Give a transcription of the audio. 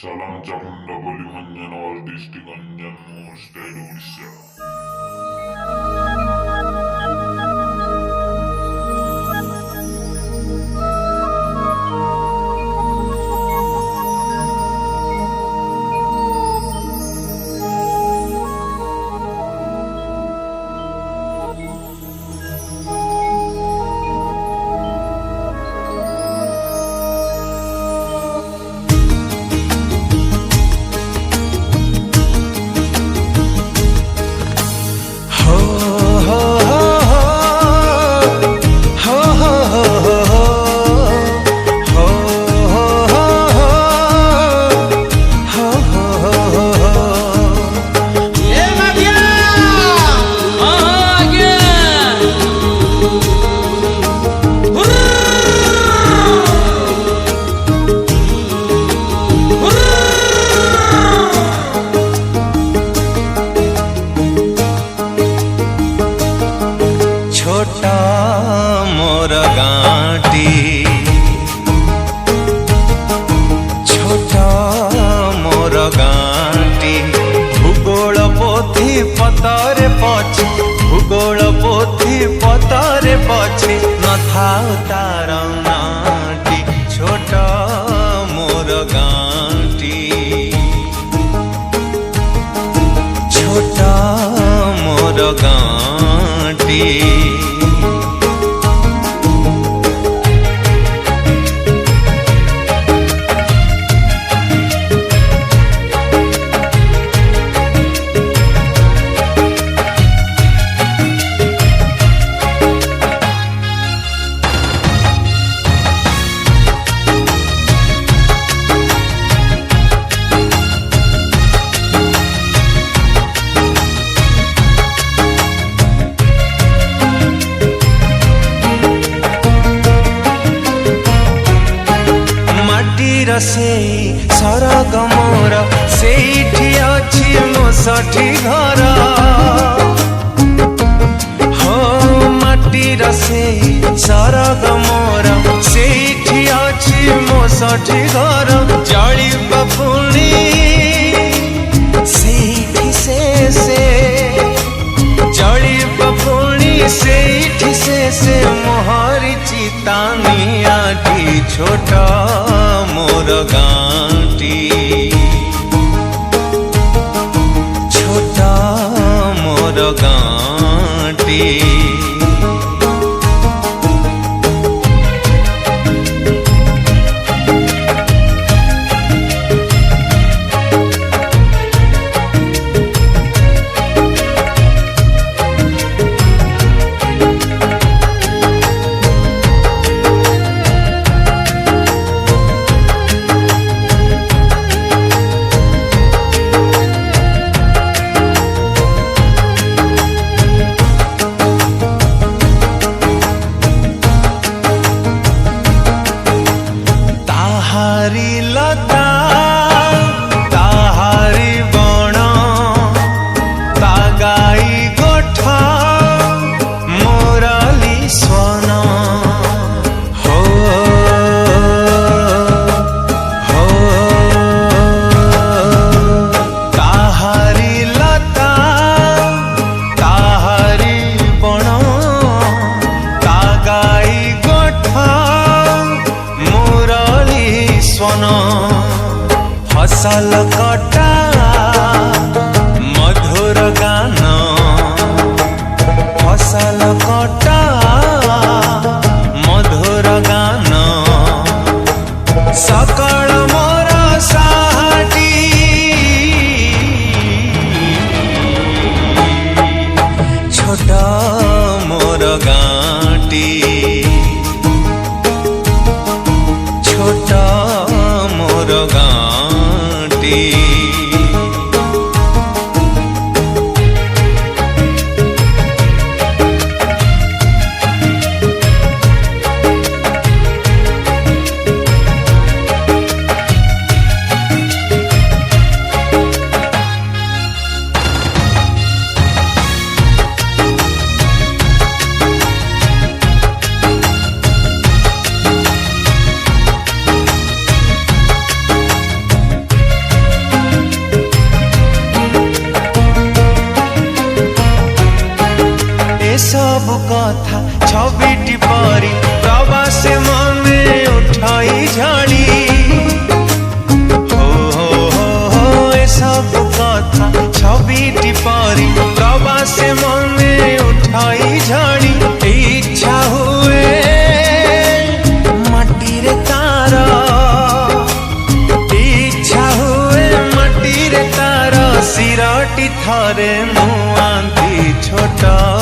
Salam Chakunda Bolivanjan or District Anjan State Odisha. छोटा मोर गाँटी छोटा मोर गाँटी भूगोल पोथी पतरे पछे भूगोल पोथी पतरे पछे न थाउ तार नाटी छोटा मोर गाँटी छोटा मोर गाँटी सेई सरग मोर सेठी अछि मो सठी घर हो माटीर सेई सरग मोर सेठी अछि मो सठी घर जळी बपुणी सेठी से जळी बपुणी सेठी से मोहरी चितानियाटी छोटा मोर गाँटी छोटा मोर गाँटी ताहारी लता ताहारी बण तागाई गोठा मोराली स्वन हो हो ताहारी लता ताहारी बण तागाई गोठा मोराली स्वन फसल कटा मधुर गान फसल कटा मधुर गान सकल मोर साटी छोटा मोर गाँटी छोटा मोर गाँटी कथा छबिटी परी प्रवासे मने उठाई झाड़ी ए सब कथा छबिटी परी प्रवासे मने उठाई झाड़ी इच्छा हुए माटी रे तार इच्छा हुए माटी रे तार सिरटी थरे मुआंती छोटा